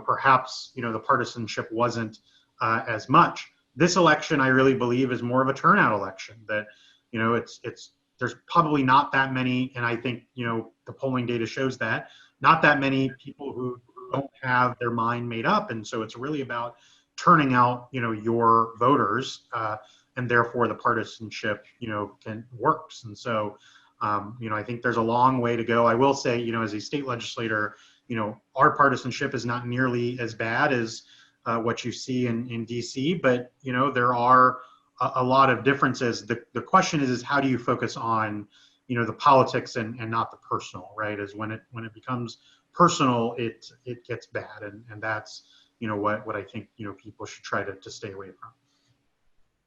perhaps, the partisanship wasn't as much. This election, I really believe, is more of a turnout election. That, there's probably not that many, and I think, the polling data shows that, not that many people who don't have their mind made up. And so it's really about turning out, your voters, and therefore the partisanship, works. And so, I think there's a long way to go. I will say, as a state legislator, our partisanship is not nearly as bad as what you see in DC, but, there are a lot of differences. The question is how do you focus on, the politics and not the personal, right? Is when it becomes personal, it gets bad. And that's, what I think, people should try to stay away from.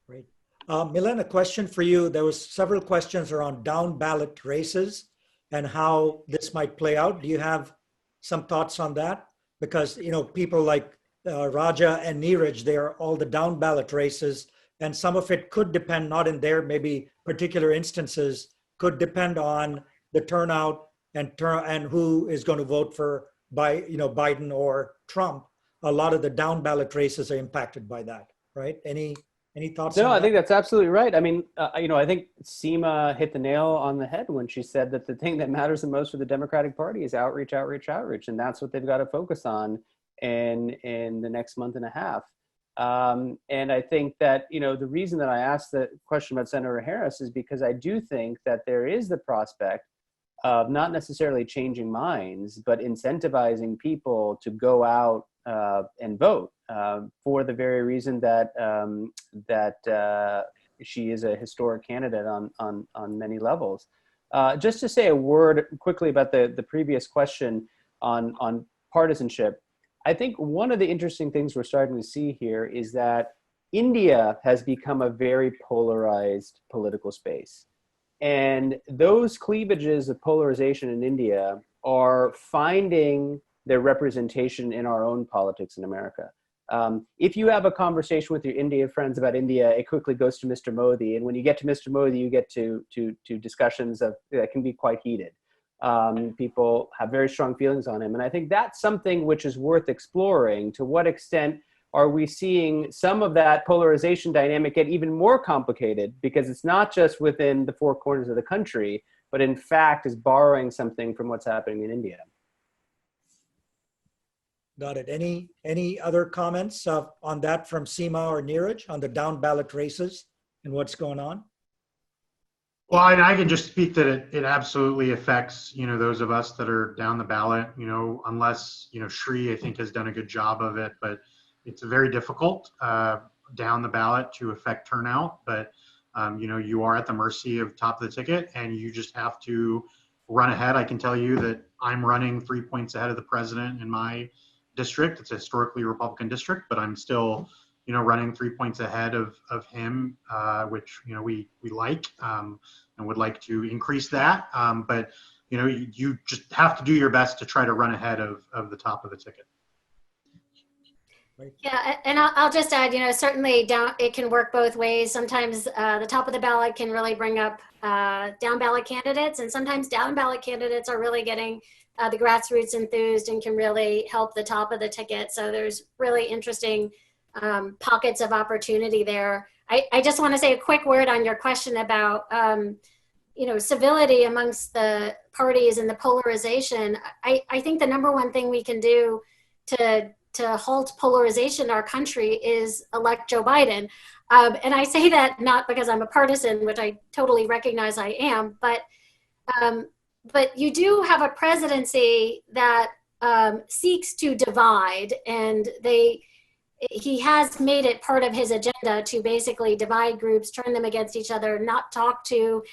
Great. Milan, a question for you. There was several questions around down ballot races and how this might play out. Do you have some thoughts on that? Because, people like Raja and Niraj, they are all the down ballot races, and some of it could depend, not in their maybe particular instances, could depend on the turnout and who is going to vote for Biden or Trump. A lot of the down ballot races are impacted by that, right? Any thoughts? No, on I that? think that's absolutely right. I mean, I think Seema hit the nail on the head when she said that the thing that matters the most for the Democratic Party is outreach, outreach, outreach. And that's what they've got to focus on in the next month and a half. And I think that, the reason that I asked the question about Senator Harris is because I do think that there is the prospect of not necessarily changing minds, but incentivizing people to go out and vote for the very reason that she is a historic candidate on many levels. Just to say a word quickly about the previous question on partisanship, I think one of the interesting things we're starting to see here is that India has become a very polarized political space. And those cleavages of polarization in India are finding their representation in our own politics in America. If you have a conversation with your Indian friends about India, it quickly goes to Mr. Modi. And when you get to Mr. Modi, you get to discussions that can be quite heated. People have very strong feelings on him. And I think that's something which is worth exploring. To what extent are we seeing some of that polarization dynamic get even more complicated, because it's not just within the four corners of the country, but in fact is borrowing something from what's happening in India. Got it. Any other comments on that from Seema or Niraj on the down ballot races and what's going on? Well, I can just speak that it absolutely affects, those of us that are down the ballot, unless, Shri, I think, has done a good job of it, but it's very difficult down the ballot to affect turnout. But, you are at the mercy of top of the ticket, and you just have to run ahead. I can tell you that I'm running 3 points ahead of the president in my district. It's a historically Republican district, but I'm still, running 3 points ahead of him, which, we like and would like to increase that. But, you just have to do your best to try to run ahead of the top of the ticket. Yeah, and I'll just add, certainly it can work both ways. Sometimes the top of the ballot can really bring up down ballot candidates, and sometimes down ballot candidates are really getting the grassroots enthused and can really help the top of the ticket. So there's really interesting pockets of opportunity there. I just want to say a quick word on your question about civility amongst the parties and the polarization. I think the number one thing we can do to halt polarization in our country is elect Joe Biden. And I say that not because I'm a partisan, which I totally recognize I am, but you do have a presidency that seeks to divide, and he has made it part of his agenda to basically divide groups, turn them against each other, not talk to,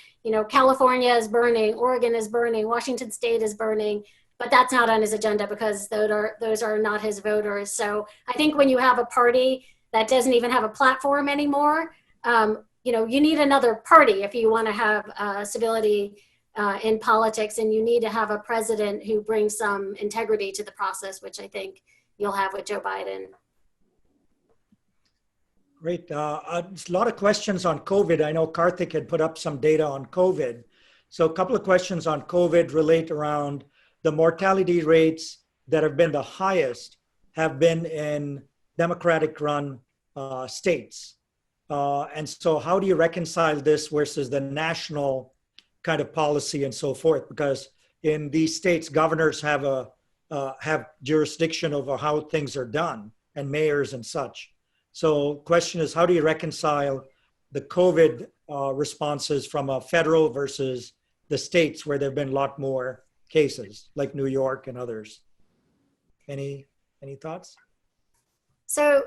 California is burning, Oregon is burning, Washington State is burning, but that's not on his agenda because those are not his voters. So I think when you have a party that doesn't even have a platform anymore, you need another party if you want to have civility in politics, and you need to have a president who brings some integrity to the process, which I think you'll have with Joe Biden. Great. A lot of questions on COVID. I know Karthik had put up some data on COVID. So a couple of questions on COVID relate around the mortality rates that have been the highest have been in Democratic run states. And so how do you reconcile this versus the national kind of policy and so forth? Because in these states, governors have jurisdiction over how things are done, and mayors and such. So question is, how do you reconcile the COVID responses from a federal versus the states where there have been a lot more cases, like New York and others? Any thoughts? So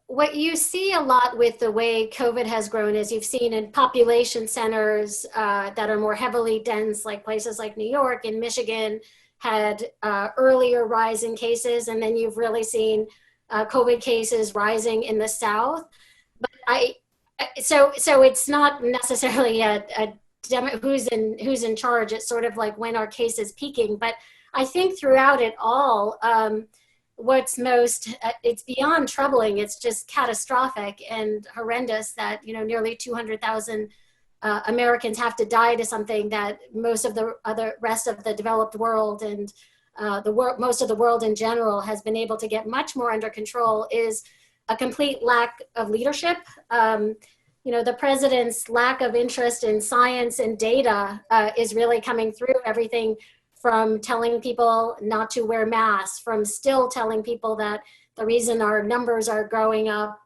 what you see a lot with the way COVID has grown is you've seen in population centers that are more heavily dense, like places like New York and Michigan had earlier rise in cases, and then you've really seen COVID cases rising in the South. But so it's not necessarily who's in charge. It's sort of like when are cases peaking. But I think throughout it all, what's most, it's beyond troubling. It's just catastrophic and horrendous that, nearly 200,000 Americans have to die to something that most of the rest of the developed world and most of the world in general has been able to get much more under control, is a complete lack of leadership. The president's lack of interest in science and data is really coming through. Everything from telling people not to wear masks, from still telling people that the reason our numbers are going up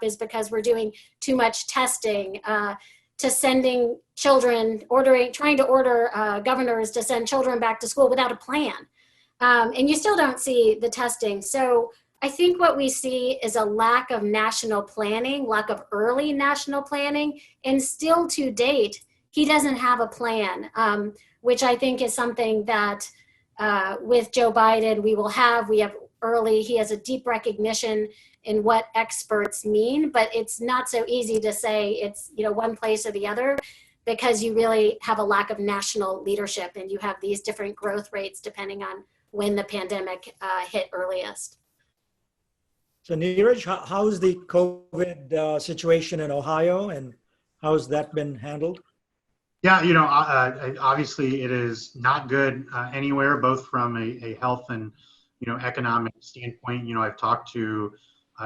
is because we're doing too much testing, to sending children, trying to order governors to send children back to school without a plan. And you still don't see the testing. So I think what we see is a lack of national planning, lack of early national planning, and still to date, he doesn't have a plan, which I think is something that with Joe Biden we have early. He has a deep recognition in what experts mean, but it's not so easy to say it's one place or the other, because you really have a lack of national leadership, and you have these different growth rates depending on when the pandemic hit earliest. So Niraj, how's the COVID situation in Ohio, and how's that been handled? Yeah, obviously it is not good anywhere, both from a health and economic standpoint. I've talked to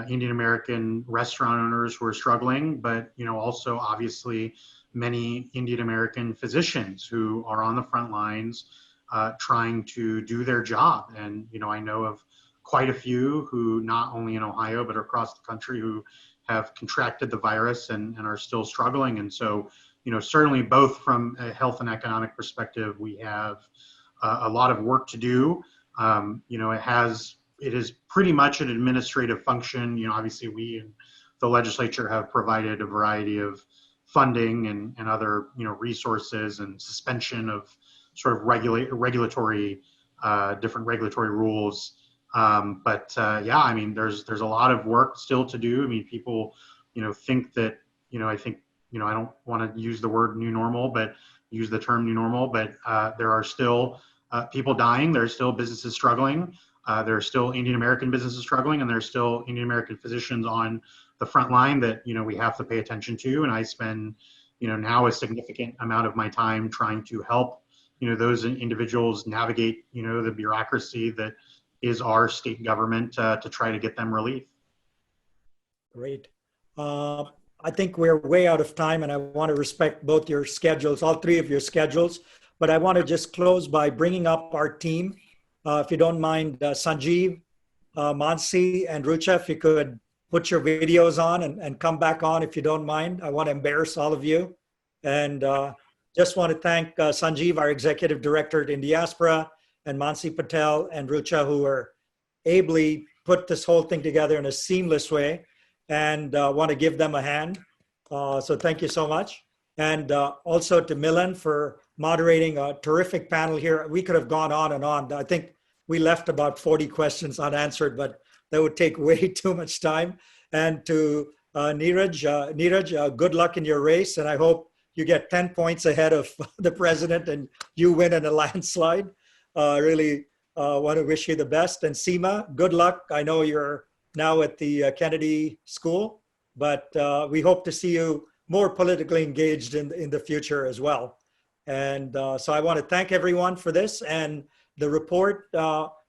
Indian American restaurant owners who are struggling, but also obviously many Indian American physicians who are on the front lines trying to do their job. And I know of quite a few who, not only in Ohio but across the country, who have contracted the virus and are still struggling. And so certainly both from a health and economic perspective, we have a lot of work to do. It is pretty much an administrative function. Obviously we in the legislature have provided a variety of funding and other, resources and suspension of sort of regulatory, different regulatory rules. But there's a lot of work still to do. I mean, people, think that, I don't want to use the word new normal, but use the term new normal, but there are still people dying. There are still businesses struggling. There are still Indian American businesses struggling, and there are still Indian American physicians on the front line that, we have to pay attention to. And I spend, now a significant amount of my time trying to help, those individuals navigate, the bureaucracy that is our state government to try to get them relief. Great. I think we're way out of time, and I want to respect both your schedules, all three of your schedules. But I want to just close by bringing up our team. If you don't mind, Sanjeev, Mansi, and Rucha, if you could put your videos on and come back on if you don't mind. I want to embarrass all of you. And just want to thank Sanjeev, our executive director at Indiaspora, and Mansi Patel and Rucha, who are ably put this whole thing together in a seamless way, and want to give them a hand. So thank you so much. And also to Milan for moderating a terrific panel here. We could have gone on and on. I think we left about 40 questions unanswered, but that would take way too much time. And to Niraj, good luck in your race. And I hope you get 10 points ahead of the president and you win in a landslide. Really want to wish you the best. And Seema, good luck. I know you're now at the Kennedy School, but we hope to see you more politically engaged in the future as well. And so I want to thank everyone for this. And the report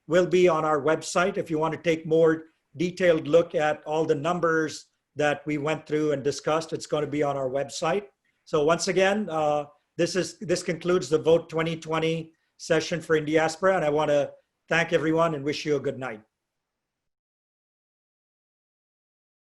will be on our website if you want to take more detailed look at all the numbers that we went through and discussed. It's going to be on our website. So once again, this concludes the Vote 2020 session for Indiaspora, and I want to thank everyone and wish you a good night.